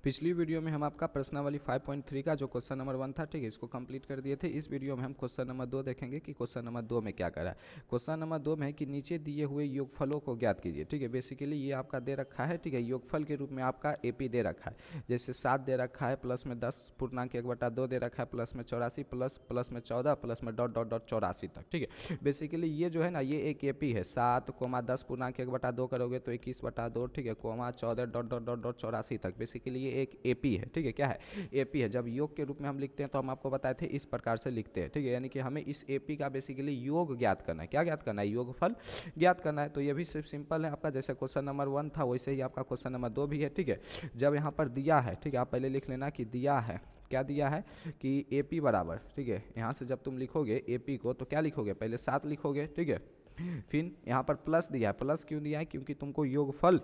पिछली वीडियो में हम आपका प्रश्नावली 5.3 का जो क्वेश्चन नंबर 1 था, ठीक है, इसको कंप्लीट कर दिए थे। इस वीडियो में हम क्वेश्चन नंबर 2 देखेंगे कि क्वेश्चन नंबर 2 में क्या करा है। क्वेश्चन नंबर 2 में है कि नीचे दिए हुए योगफलों को ज्ञात कीजिए। ठीक है, बेसिकली ये आपका दे रखा है, ठीक है, योगफल के रूप में आपका एपी दे रखा है। जैसे 7 दे रखा है, प्लस में 10.1/2 दे रखा है, प्लस में 84, प्लस में 14, प्लस में डॉट डॉट डॉट 84 तक। ठीक है, बेसिकली ये जो है ना, ये एक एपी है। 7,10.1/2 करोगे तो 21/2, ठीक है, 14 डॉट डॉट डॉट डॉट 84 तक। बेसिकली ये एक एपी है। ठीक है, क्या है? एपी है। जब योग के रूप में हम लिखते हैं तो हम आपको बताए थे इस प्रकार से लिखते हैं। ठीक है, यानी कि हमें इस एपी का बेसिकली योग ज्ञात करना है। क्या ज्ञात करना है? योगफल ज्ञात करना है। तो ये भी सिर्फ सिंपल है आपका, जैसे क्वेश्चन नंबर 1 था वैसे ही आपका क्वेश्चन नंबर 2 भी है। ठीक है, जब यहाँ पर दिया है, ठीक है, आप पहले लिख लेना कि दिया है, क्या दिया है कि एपी बराबर, ठीक है, यहाँ से जब तुम लिखोगे एपी को तो क्या लिखोगे? पहले 7 लिखोगे। ठीक है, फिर यहाँ पर प्लस दिया है। प्लस क्यों दिया है? क्योंकि तुमको योगफल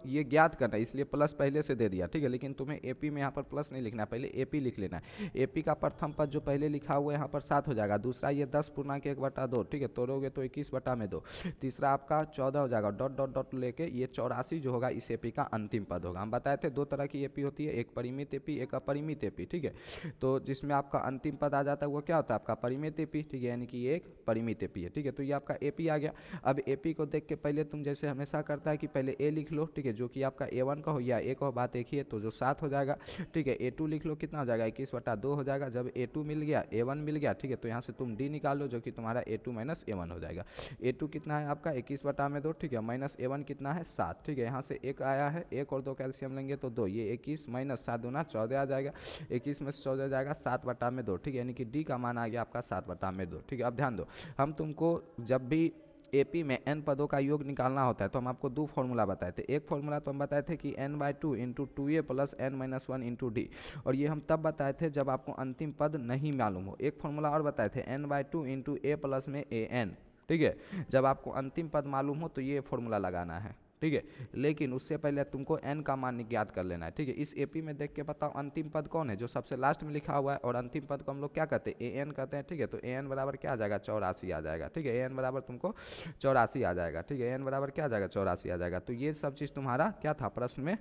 ये ज्ञात करना है, इसलिए प्लस पहले से दे दिया। ठीक है, लेकिन तुम्हें एपी में यहाँ पर प्लस नहीं लिखना है, पहले एपी लिख लेना है। एपी का प्रथम पद जो पहले लिखा हुआ है यहाँ पर 7 हो जाएगा। दूसरा ये 10.1/2, ठीक है, तोड़ोगे तो 21/2। तीसरा आपका 14 हो जाएगा। डॉट डॉट डॉट लेके ये 84 जो होगा इस एपी का अंतिम पद होगा। हम बताए थे दो तरह की एपी होती है, एक परिमित एपी, एक अपरिमित एपी। ठीक है, तो जिसमें आपका अंतिम पद आ जाता है वो क्या होता है? आपका परिमित एपी। ठीक है, यानी कि ये एक परिमित एपी है। ठीक है, तो ये आपका एपी आ गया। अब एपी को देख के पहले तुम जैसे हमेशा करता है कि पहले ए लिख लो, ठीक है, जो कि आपका A1 का हो या ए का हो, बात एक ही है, तो जो 7 हो जाएगा। ठीक है, A2 लिख लो, कितना हो जाएगा? 21/2 हो जाएगा। जब A2 मिल गया, A1 मिल गया, ठीक है, तो यहाँ से तुम D निकालो जो कि तुम्हारा A2 माइनस A1 हो जाएगा। A2 कितना है आपका? 21/2, ठीक है, माइनस A1 कितना है? 7। ठीक है, यहाँ से 1 आया है, 1 और 2 कैल्शियम लेंगे तो 2, ये 21 माइनस 7 दूना 14 आ जाएगा। 21 में से 14 जाएगा 7/2। ठीक है, यानी कि D का मान आ गया आपका 7/2। ठीक है, अब ध्यान दो, हम तुमको जब भी एपी में एन पदों का योग निकालना होता है तो हम आपको दो फॉर्मूला बताए थे। एक फॉर्मूला तो हम बताए थे कि n/2 into 2a plus n-1 into D, और ये हम तब बताए थे जब आपको अंतिम पद नहीं मालूम हो। एक फॉर्मूला और बताए थे n/2 इंटू a प्लस में an। ठीक है, जब आपको अंतिम पद मालूम हो तो ये फॉर्मूला लगाना है। ठीक है, लेकिन उससे पहले तुमको n का मान ज्ञात कर लेना है। ठीक है, इस एपी में देख के बताओ अंतिम पद कौन है? जो सबसे लास्ट में लिखा हुआ है, और अंतिम पद को हम लोग क्या कहते हैं? an कहते हैं। ठीक है, तो an बराबर क्या आ जाएगा? 84 आ जाएगा। ठीक है, an बराबर तुमको 84 आ जाएगा। ठीक है, an बराबर क्या आ जाएगा? 84 आ जाएगा। तो ये सब चीज़ तुम्हारा क्या था? प्रश्न में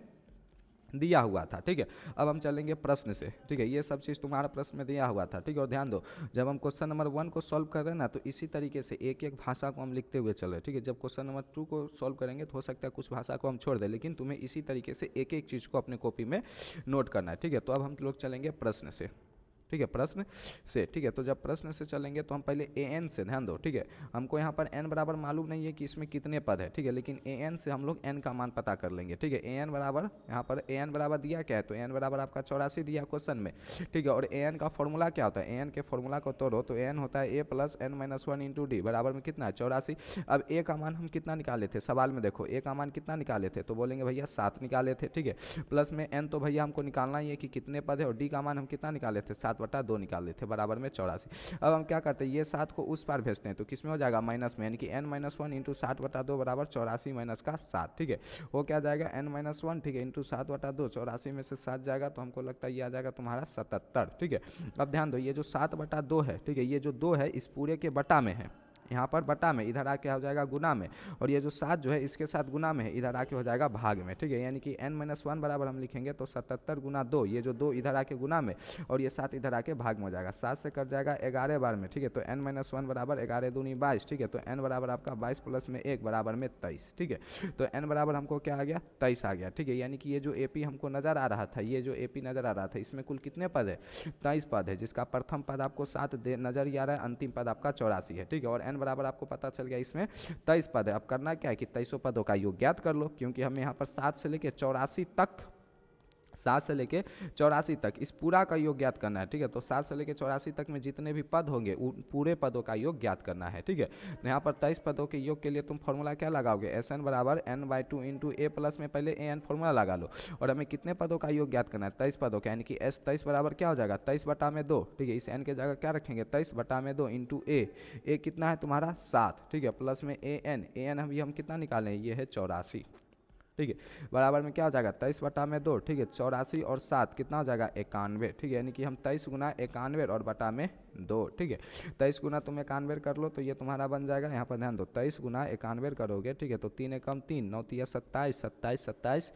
दिया हुआ था। ठीक है, अब हम चलेंगे प्रश्न से। ठीक है, ये सब चीज़ तुम्हारा प्रश्न में दिया हुआ था। ठीक है, और ध्यान दो, जब हम क्वेश्चन नंबर 1 को सॉल्व कर रहे हैं ना, तो इसी तरीके से एक एक भाषा को हम लिखते हुए चल रहे हैं। ठीक है, जब क्वेश्चन नंबर 2 को सॉल्व करेंगे तो हो सकता है कुछ भाषा को हम छोड़ दें, लेकिन तुम्हें इसी तरीके से एक एक चीज़ को अपने कॉपी में नोट करना है। ठीक है, तो अब हम लोग चलेंगे प्रश्न से। ठीक है, प्रश्न से। ठीक है, तो जब प्रश्न से चलेंगे तो हम पहले an से, ध्यान दो, ठीक है, हमको यहाँ पर n बराबर मालूम नहीं है कि इसमें कितने पद है। ठीक है, लेकिन an से हम लोग n का मान पता कर लेंगे। ठीक है, an बराबर, यहाँ पर an बराबर दिया क्या है? तो an बराबर आपका 84 दिया क्वेश्चन में। ठीक है, और an का फॉर्मूला क्या होता है? an के फॉर्मूला को तोड़ो तो an होता है a plus n-1 into D, बराबर में कितना है? 84। अब a का मान हम कितना निकाले थे? सवाल में देखो a का मान कितना निकाले थे, तो बोलेंगे भैया 7 निकाले थे। ठीक है, प्लस में n तो भैया हमको निकालना ही है कि कितने पद है, और d का मान हम कितना निकाले थे? 7/2 निकाले थे, बराबर में 84। अब हम क्या करते हैं? ये 7 को उस पार भेजते हैं तो किस में हो जाएगा? माइनस में, यानी कि n-1 इंटू 7/2 बराबर 84 माइनस का 7। ठीक है, वो क्या जाएगा? n-1, ठीक है, इंटू 7/2, 84 में से 7 जाएगा तो हमको लगता है ये आ जाएगा तुम्हारा 77। ठीक है, अब ध्यान दो, ये जो 7/2 है, ठीक है, ये जो 2 है इस पूरे के बटा में है, यहाँ पर बटा में, इधर आके हो जाएगा गुना में, और ये जो 7 जो है इसके साथ गुना में है, इधर आके हो जाएगा भाग में। ठीक है, यानी कि n-1 बराबर हम लिखेंगे तो 77 गुना 2, ये जो 2 इधर आके गुना में और ये 7 इधर आके भाग में हो जाएगा। 7 से कट जाएगा 11 बार में। ठीक है, तो n-1 बराबर 11 दूनी 22। ठीक है, तो n बराबर आपका 22 प्लस में 1 बराबर में 23। ठीक है, तो n बराबर हमको क्या आ गया? 23 आ गया। ठीक है, यानी कि ये जो एपी हमको नजर आ रहा था, ये जो एपी नजर आ रहा था, इसमें कुल कितने पद है? 23 पद है, जिसका प्रथम पद आपको 7 नजर ही आ रहा है, अंतिम पद आपका 84 है। ठीक है, और n बराबर आपको पता चल गया इसमें 23 पद है। अब करना क्या है कि 23 पदों का योग ज्ञात कर लो, क्योंकि हमें यहाँ पर 7 से लेके 84 तक, 7 से लेके 84 तक इस पूरा का योग ज्ञात करना है। ठीक है, तो 7 से लेके 84 तक में जितने भी पद होंगे उन पूरे पदों का योग ज्ञात करना है। ठीक है, तो यहाँ पर 23 पदों के योग के लिए तुम फॉर्मूला क्या लगाओगे? Sn बराबर n/2 इंटू a प्लस में पहले an फॉर्मूला लगा लो, और हमें कितने पदों का योग ज्ञात करना है? 23 पदों का, यानी कि s 23 बराबर क्या हो जाएगा? 23/2। ठीक है, इस n के जगह क्या रखेंगे? 23/2 इंटू a कितना है तुम्हारा? 7। ठीक है, प्लस में an हम कितना निकालें? ये है 84। ठीक है, बराबर में क्या हो जाएगा 23 बटा में 2, ठीक है, 84 और 7 कितना हो जाएगा 91, ठीक है, यानी कि हम 23 गुना 91 और बटा में 2, ठीक है, 23 गुना तुम 91 कर लो तो ये तुम्हारा बन जाएगा, यहाँ पर ध्यान दो 23 गुना 91 करोगे, ठीक है, तो 3 एकम 3, 9 तिया 27, 27 27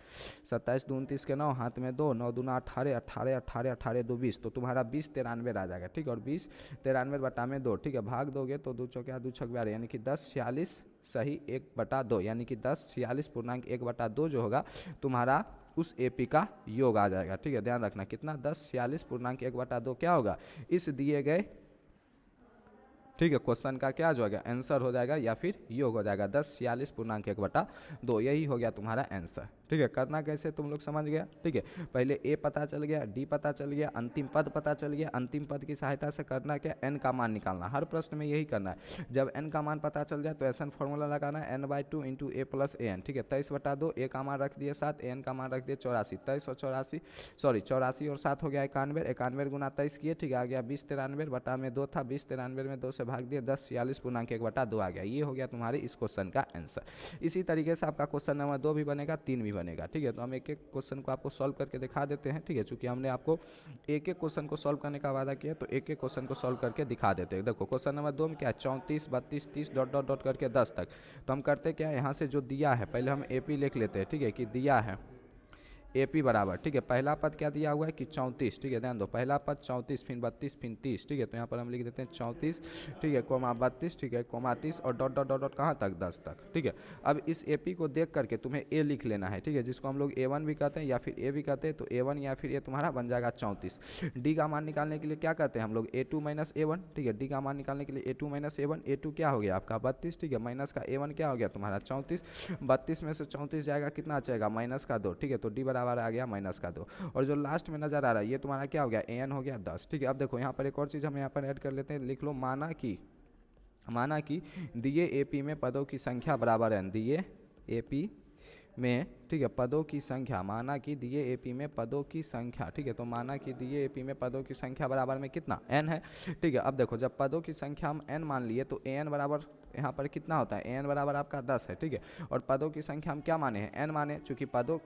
27 दून 30 के 9, हाथ में 2, 9 दूना 18, 18 18 18 2 20, तो तुम्हारा 20 93 आ जाएगा, ठीक है, और 20 93 बटा में 2, ठीक है, भाग दोगे तो 2 चौके 2 छक 12, यानी कि 10 46 सही 1/2, यानी कि 10 46.1/2 जो होगा तुम्हारा उस एपी का योग आ जाएगा, ठीक है, ध्यान रखना कितना 10 46.1/2 क्या होगा इस दिए गए, ठीक है, क्वेश्चन का क्या जो होगा आंसर हो जाएगा या फिर योग हो जाएगा 10 46.1/2, यही हो गया तुम्हारा आंसर, ठीक है। करना कैसे तुम लोग समझ गया, ठीक है, पहले ए पता चल गया, डी पता चल गया, अंतिम पद पता चल गया, अंतिम पद की सहायता से करना क्या एन का मान निकालना, हर प्रश्न में यही करना है, जब एन का मान पता चल जाए तो ऐसा फॉर्मूला लगाना है n/2 into A plus A N, ठीक है, 23/2, ए का मान रख दिए 7, ए एन का मान रख दिए 84, 23 और 84 सॉरी 84 और 7 हो गया 91, 91 गुना 23 किए, ठीक है, आ गया 20 93 बटा में 2 था, 20 93 में 2 से भाग दिए 10 46.1/2 आ गया, ये हो गया तुम्हारे इस क्वेश्चन का आंसर। इसी तरीके से आपका क्वेश्चन नंबर 2 भी बनेगा, 3 भी बनेगा, ठीक है, तो हम एक एक क्वेश्चन को आपको सॉल्व करके दिखा देते हैं, ठीक है, चूंकि हमने आपको एक एक क्वेश्चन को सॉल्व करने का वादा किया तो एक एक क्वेश्चन को सॉल्व करके दिखा देते हैं। देखो क्वेश्चन नंबर 2 में क्या है 34 32 30 डॉट डॉट डॉट करके 10 तक, तो हम करते क्या है यहाँ से जो दिया है पहले हम एपी लिख लेते हैं, ठीक है, कि दिया है एपी बराबर, ठीक है, पहला पद क्या दिया हुआ है कि 34, ठीक है, ध्यान दो पहला पद 34 फिर 32 फिर 30, ठीक है, तो यहाँ पर हम लिख देते हैं 34, ठीक है, कोमा 32, ठीक है, कोमा 30 और डॉट डॉट डॉट डॉट कहाँ तक 10 तक, ठीक है। अब इस एपी को देख करके तुम्हें ए लिख लेना है, ठीक है, जिसको हम लोग A1 भी कहते हैं या फिर ए भी कहते हैं, तो A1 या फिर ए तुम्हारा बन जाएगा 34। डी का मान निकालने के लिए क्या कहते हैं हम लोग A2 माइनस A1, ठीक है, डी का मान निकालने के लिए A2 माइनस A1, A2 क्या हो गया आपका 32, ठीक है, माइनस का A1 क्या हो गया तुम्हारा 34, 32 में से 34 जाएगा कितना बचेगा माइनस का 2, ठीक है, तो डी बराबर आ गया माइनस का 2, और जो लास्ट में नजर आ रहा है ये तुम्हारा क्या हो गया एन हो गया 10, ठीक है। अब देखो यहाँ पर एक और चीज़ हम यहाँ पर ऐड कर लेते हैं, लिख लो माना कि दिए एपी में पदों की संख्या बराबर है, दिए एपी में, ठीक है, पदों की संख्या, माना कि दिए एपी में पदों की संख्या, ठीक है, तो माना कि दिए एपी में पदों की संख्या बराबर में कितना n है, ठीक है। अब देखो जब पदों की संख्या हम n मान लिए तो an बराबर यहाँ पर कितना होता है an बराबर आपका 10 है, ठीक है, और पदों की संख्या हम क्या माने हैं n माने, चूंकि पदों,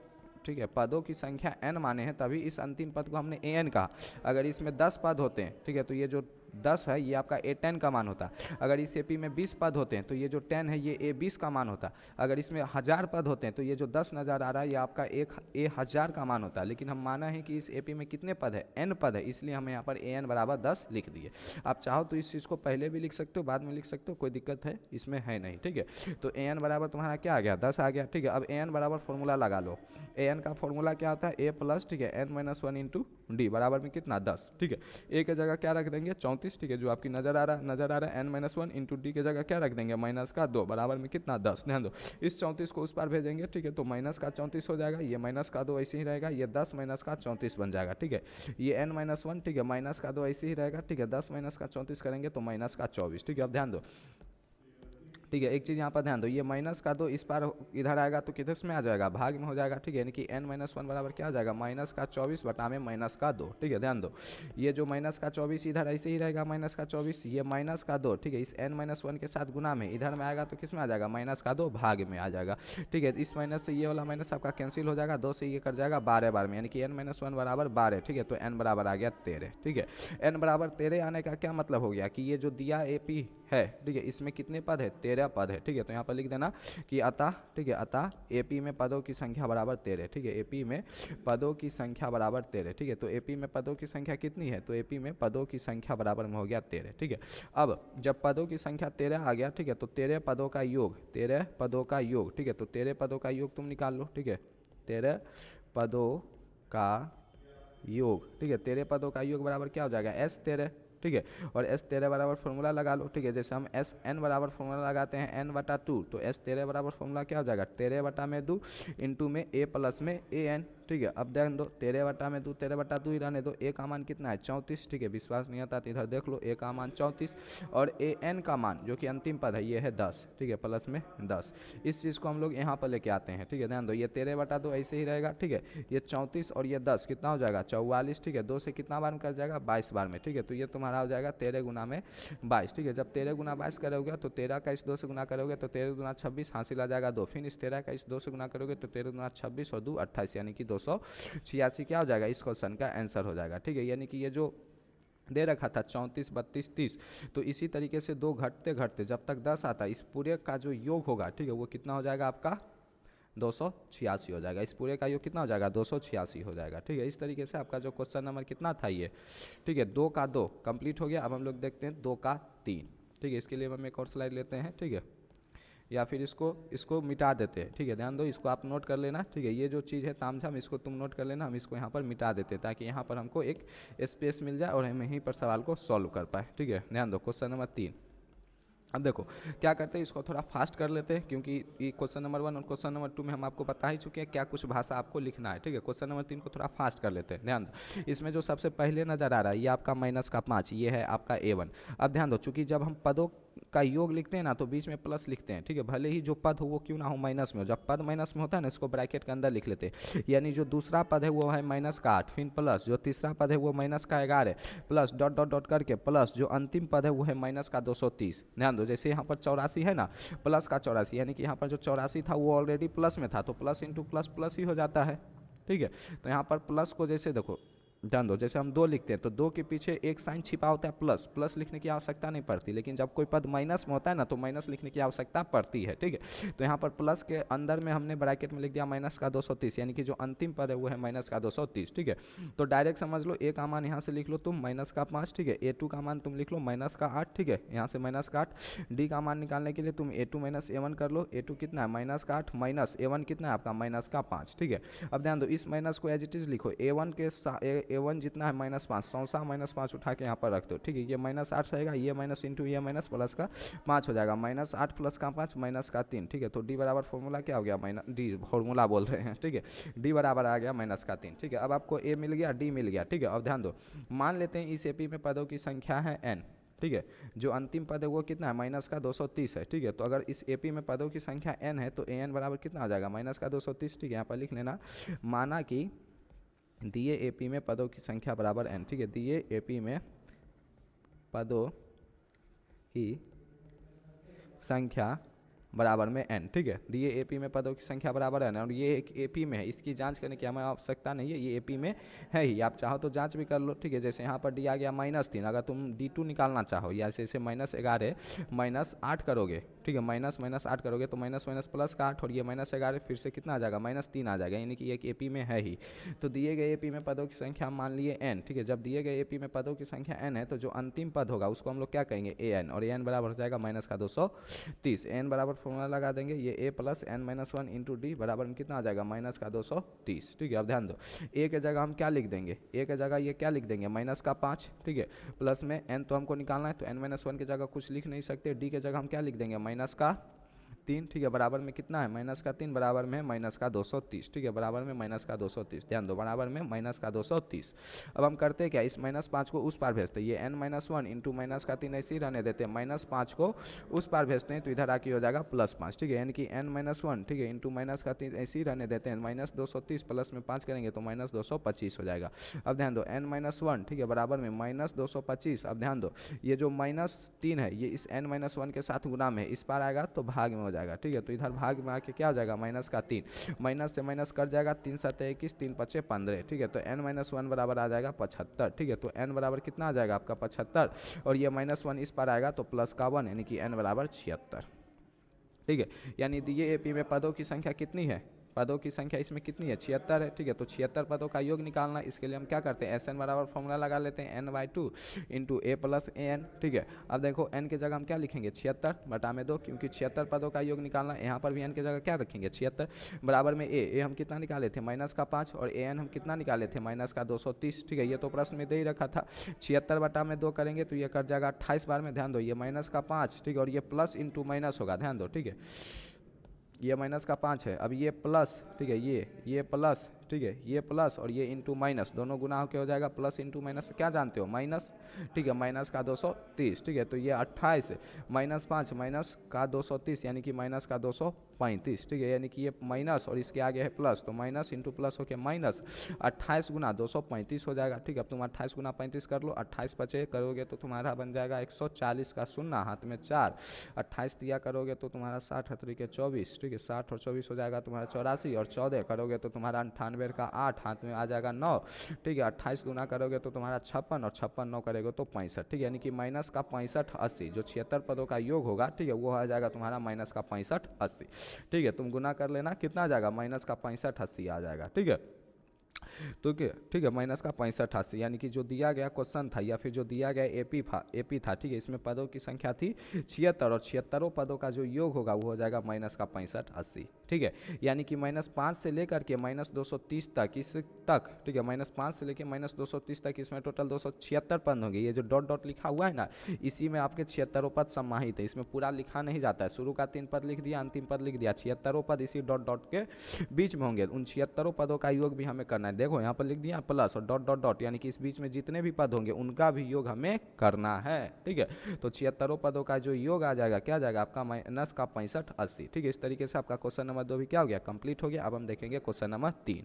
ठीक है, पदों की संख्या n माने हैं तभी इस अंतिम पद को हमने an कहा। अगर इसमें 10 पद होते हैं, ठीक है, तो ये जो 10 है ये आपका A10 का मान होता। अगर इस एपी में 20 पद होते हैं तो ये जो 10 है ये A20 का मान होता। अगर इसमें 1000 पद होते हैं तो ये जो 10 नज़र आ रहा है ये आपका एक A1000 का मान होता है। लेकिन हम माना है कि इस एपी में कितने पद है n पद है, इसलिए हम यहाँ पर an बराबर 10 लिख दिए। आप चाहो तो इस चीज़ को पहले भी लिख सकते हो, बाद में लिख सकते हो, कोई दिक्कत है इसमें है नहीं, ठीक है। तो an बराबर तुम्हारा क्या आ गया 10 आ गया, ठीक है। अब an बराबर फॉर्मूला लगा लो, an का फॉर्मूला क्या होता है a प्लस, ठीक है, n-1 इंटू डी बराबर में कितना 10, ठीक है। a की जगह क्या रख देंगे 34, ठीक है, जो आपकी नजर आ रहा है n-1 इंटू डी की जगह क्या रख देंगे माइनस का 2 बराबर में कितना 10। ध्यान दो इस 34 को उस पार भेजेंगे, ठीक है, तो माइनस का 34 हो जाएगा, ये माइनस का 2 ऐसे ही रहेगा, ये 10 माइनस का 34 बन जाएगा, ठीक है। ये n-1, ठीक है, माइनस का 2 ऐसे ही रहेगा, ठीक है, 10 माइनस का 34 करेंगे तो माइनस का 24, ठीक है। अब ध्यान दो, ठीक है, एक चीज़ यहाँ पर ध्यान दो, ये माइनस का 2 इस पार इधर आएगा तो किधर में आ जाएगा भाग में हो जाएगा, ठीक है, यानी कि n-1 बराबर क्या आ जाएगा माइनस का 24 बटा में माइनस का 2, ठीक है। ध्यान दो ये जो माइनस का 24 इधर ऐसे ही रहेगा माइनस का 24, ये माइनस का 2, ठीक है, इस n-1 के साथ गुना में इधर में आएगा तो किस में आ जाएगा माइनस का 2 भाग में आ जाएगा, ठीक है। इस माइनस से ये वाला माइनस आपका कैंसिल हो जाएगा, 2 से ये कर जाएगा 12 बार में, यानी कि n-1 बराबर 12, ठीक है, तो n बराबर आ गया 13, ठीक है। n बराबर 13 आने का क्या मतलब हो गया कि ये जो दिया एपी है, ठीक है, इसमें कितने पद है 13 पद है, ठीक है। तो यहाँ पर लिख देना कि अतः, ठीक है, अतः एपी में पदों की संख्या बराबर 13, ठीक है, एपी में पदों की संख्या बराबर 13, ठीक है। तो एपी में पदों की संख्या कितनी है, तो एपी में पदों की संख्या बराबर में हो गया 13, ठीक है। अब जब पदों की संख्या 13 आ गया, ठीक है, तो 13 पदों का योग, 13 पदों का योग, ठीक है, तो 13 पदों का योग तुम निकाल लो, ठीक है, 13 पदों का योग, ठीक है, 13 पदों का योग बराबर क्या हो जाएगा S13, ठीक है, और S13 बराबर फॉर्मूला लगा लो, ठीक है, जैसे हम SN बराबर फॉर्मूला लगाते हैं n/2, तो S13 बराबर फॉर्मूला क्या हो जाएगा 13 बटा में 2 इंटू में a प्लस में an, ठीक है। अब ध्यान दो 13/2 13/2 ही रहने दो। ए का मान कितना है 34, ठीक है। विश्वास नहीं आता तो इधर देख लो, ए का मान 34 और ए एन का मान जो कि अंतिम पद है ये है 10, ठीक है, प्लस में 10। इस चीज़ को हम लोग यहाँ पर लेके आते हैं, ठीक है। ध्यान दो ये 13/2 ऐसे ही रहेगा, ठीक है। ये 34 और ये 10 कितना हो जाएगा 44, ठीक है। 2 से कितना बार में कर जाएगा 22 बार में, ठीक है। तो ये तुम्हारा हो जाएगा 13 गुना में 22, ठीक है। जब 13 गुना 22 करोगे तो 13 का इस 2 से गुना करोगे तो 13 गुना 26 हासिल आ जाएगा 2। फिर इस 13 का इस 2 से गुना करोगे तो 13 गुना 26 और 2 28, यानी कि 286 क्या हो जाएगा इस क्वेश्चन का आंसर हो जाएगा, ठीक है। यानी कि ये जो दे रखा था 34 32 30, तो इसी तरीके से 2 घटते घटते जब तक 10 आता है इस पूरे का जो योग होगा, ठीक है, वो कितना हो जाएगा आपका 286 हो जाएगा। इस पूरे का योग कितना हो जाएगा 286 हो जाएगा, ठीक है। इस तरीके से आपका जो क्वेश्चन नंबर कितना था ये, ठीक है, 2 का 2 कंप्लीट हो गया। अब हम लोग देखते हैं 2 का 3, ठीक है। इसके लिए हम एक और स्लाइड लेते हैं, ठीक है, या फिर इसको मिटा देते हैं, ठीक है। ध्यान दो इसको आप नोट कर लेना, ठीक है। ये जो चीज़ है तामझाम इसको तुम नोट कर लेना, हम इसको यहाँ पर मिटा देते हैं ताकि यहाँ पर हमको एक स्पेस मिल जाए और हम यहीं पर सवाल को सॉल्व कर पाए, ठीक है। ध्यान दो क्वेश्चन नंबर 3। अब देखो क्या करते हैं, इसको थोड़ा फास्ट कर लेते हैं क्योंकि ये क्वेश्चन नंबर 1 और क्वेश्चन नंबर 2 में हम आपको बता ही चुके हैं क्या कुछ भाषा आपको लिखना है, ठीक है। क्वेश्चन नंबर 3 को थोड़ा फास्ट कर लेते हैं। ध्यान दो इसमें जो सबसे पहले नज़र आ रहा है ये आपका -5, ये है आपका A1। अब ध्यान दो चूंकि जब हम पदों का योग लिखते हैं ना तो बीच में प्लस लिखते हैं, ठीक है। भले ही जो पद हो वो क्यों ना हो माइनस में हो, जब पद माइनस में होता है ना इसको ब्रैकेट के अंदर लिख लेते हैं। यानी जो दूसरा पद है वो है -8, फिर प्लस जो तीसरा पद है वो -11 प्लस डॉट डॉट डॉट करके प्लस जो अंतिम पद है वो है -230। ध्यान दो जैसे यहाँ पर 84 है ना, प्लस का 84, यानी कि यहाँ पर जो 84 था वो ऑलरेडी प्लस में था तो प्लस इंटू प्लस प्लस ही हो जाता है, ठीक है। तो यहाँ पर प्लस को जैसे देखो ध्यान दो जैसे हम 2 लिखते हैं तो 2 के पीछे एक साइन छिपा होता है प्लस, प्लस लिखने की आवश्यकता नहीं पड़ती, लेकिन जब कोई पद माइनस में होता है ना तो माइनस लिखने की आवश्यकता पड़ती है, ठीक है। तो यहाँ पर प्लस के अंदर में हमने ब्रैकेट में लिख दिया -230, यानी कि जो अंतिम पद है वो है -230, ठीक है। तो डायरेक्ट समझ लो ए का मान यहाँ से लिख लो तुम -5, ठीक है। A2 का मान तुम लिख लो -8, ठीक है, यहाँ से -8। डी का मान निकालने के लिए तुम A2 - A1 कर लो। A2 कितना है -8 माइनस A1 कितना है आपका -5, ठीक है। अब ध्यान दो इस माइनस को एज इट इज लिखो, A1 जितना है -5 -5 उठा के यहाँ पर रख दो, ठीक है। ये -8 रहेगा, ये माइनस इंटू ये माइनस प्लस का 5 हो जाएगा, -8 प्लस का 5 माइनस का 3, ठीक है। तो डी बराबर फॉर्मूला क्या हो गया डी फॉर्मूला बोल रहे हैं, ठीक है। डी बराबर आ गया -3, ठीक है। अब आपको ए मिल गया डी मिल गया, ठीक है। अब ध्यान दो मान लेते हैं इस एपी में पदों की संख्या है n, ठीक है। जो अंतिम पद है वो कितना है -230 है, ठीक है। तो अगर इस एपी में पदों की संख्या n है तो an बराबर कितना आ जाएगा -230, ठीक है। यहाँ पर लिख लेना माना कि दिए एपी में पदों की संख्या बराबर n, ठीक है। दिए एपी में पदों की संख्या बराबर में n, ठीक है। दिए एपी में पदों की संख्या बराबर n और ये एक एपी में है, इसकी जांच करने की हमें आवश्यकता नहीं है, ये एपी में है ही। आप चाहो तो जांच भी कर लो, ठीक है। जैसे यहाँ पर डी आ गया -3, अगर तुम D2 निकालना चाहो या जैसे -11 -8 करोगे, ठीक है, -8 करोगे तो माइनस माइनस प्लस का 8 और ये -11 फिर से कितना आ जाएगा -3 आ जाएगा, यानी कि एक एपी में है ही। तो दिए गए एपी में पदों की संख्या मान लिए n, ठीक है। जब दिए गए एपी में पदों की संख्या n है तो जो अंतिम पद होगा उसको हम लोग क्या कहेंगे an, और an बराबर हो जाएगा -230। n बराबर फॉर्मूला लगा देंगे, ये a plus n-1 into D बराबर में कितना आ जाएगा -230, ठीक है। अब ध्यान दो a के जगह हम क्या लिख देंगे, a के जगह ये क्या लिख देंगे -5, ठीक है, प्लस में n तो हमको निकालना है तो n-1 की जगह कुछ लिख नहीं सकते, d के जगह हम क्या लिख देंगे -3, ठीक है, बराबर में कितना है -3 बराबर में -230, ठीक है, बराबर में -230। ध्यान दो बराबर में -230। अब हम करते हैं क्या, इस -5 को उस पार भेजते हैं, ये n-1 इंटू -3 ऐसे ही रहने देते हैं, -5 को उस पार भेजते हैं तो इधर आके हो जाएगा +5, ठीक है, यानी कि n-1, ठीक है, इंटू -3 ऐसे ही रहने देते हैं, -230 प्लस में 5 करेंगे तो -225 हो जाएगा। अब ध्यान दो n-1, ठीक है, बराबर में -225। अब ध्यान दो ये जो -3 है ये इस n-1 के साथ गुना में इस पार आएगा तो भाग में हो जाएगा, ठीक है। तो इधर भाग में आके क्या हो जाएगा -3, माइनस से माइनस कर जाएगा 3 7 21 3 5 15, ठीक है। तो n-1 बराबर आ जाएगा 75, ठीक है। तो n बराबर कितना आ जाएगा आपका 75 और ये -1 इस पर आएगा तो प्लस का 1, यानी कि n बराबर 76, ठीक है। यानी दिए एपी में पदों की संख्या कितनी है, पदों की संख्या इसमें कितनी है 76 है, ठीक है। तो 76 पदों का योग निकालना, इसके लिए हम क्या करते हैं Sn बराबर फॉर्मूला लगा लेते हैं n/2 into a plus an, ठीक है। अब देखो n के जगह हम क्या लिखेंगे 76 बटा में 2, क्योंकि 76 पदों का योग निकालना, यहाँ पर भी n के जगह क्या रखेंगे 76 बराबर में a हम कितना निकाले थे -5 और an हम कितना निकाले थे -230, ठीक है। ये तो प्रश्न में दे ही रखा था, 76 बटा में 2 करेंगे तो ये कर जाएगा 28 बार में। ध्यान दो ये -5, ठीक है, और ये प्लस इंटू माइनस होगा, ध्यान दो, ठीक है, ये -5 है, अब ये प्लस, ठीक है, ये प्लस, ठीक है, ये प्लस और ये इंटू माइनस, दोनों गुना होकर हो जाएगा प्लस इंटू माइनस, क्या जानते हो माइनस, ठीक है, माइनस का 230, ठीक है, तो ये 28 माइनस 5 माइनस का 230 यानी कि माइनस का 235, ठीक है, यानी कि ये माइनस और इसके आगे है प्लस, तो माइनस इंटू प्लस होके माइनस 28 गुना 235 हो जाएगा, ठीक है। अब तुम 28 गुना 35 कर लो, 28 बचे करोगे तो तुम्हारा बन जाएगा 140 का शून्य, हाथ में 4, 28 दिया करोगे तो तुम्हारा 60 हथरी के 24, ठीक है, 60 और 24 हो जाएगा तुम्हारा 84, और 14 करोगे तो तुम्हारा 98 का 8, हाथ में आ जाएगा 9, ठीक है, 28 गुना करोगे तो तुम्हारा 56, और 56 9 करोगे तो 65, ठीक है, यानी कि माइनस का 65 80, जो 76 पदों का योग होगा, ठीक है, वो आ जाएगा तुम्हारा माइनस का 65 80, ठीक है। तुम गुना कर लेना, कितना आ जाएगा माइनस का 65 80 आ जाएगा, ठीक है। तो क्या, ठीक है, माइनस का 65 80, यानी कि जो दिया गया क्वेश्चन था या फिर जो दिया गया एपी था, ठीक है, इसमें पदों की संख्या थी 76 और 76 पदों का जो योग होगा वो हो जाएगा माइनस का 65 80, ठीक है, यानी कि -5 से लेकर के -230 तक, इस तक, ठीक है, -5 से लेकर -230 तक इसमें टोटल 276 पद होंगे। ये जो डॉट डॉट लिखा हुआ है ना, इसी में आपके 76 पद समाहित है, इसमें पूरा लिखा नहीं जाता है, शुरू का 3 पद लिख दिया, अंतिम पद लिख दिया, 76 पद इसी डॉट डॉट के बीच में होंगे। उन 76 पदों का योग भी हमें करना है, देखो यहाँ पर लिख दिया प्लस और डॉट डॉट डॉट, यानी कि इस बीच में जितने भी पद होंगे उनका भी योग हमें करना है, ठीक है। तो 76 पदों का जो योग आ जाएगा, क्या आ जाएगा आपका माइनस का 65 80, ठीक है। इस तरीके से आपका क्वेश्चन नंबर 2 भी क्या हो गया, कंप्लीट हो गया। अब हम देखेंगे क्वेश्चन नंबर 3।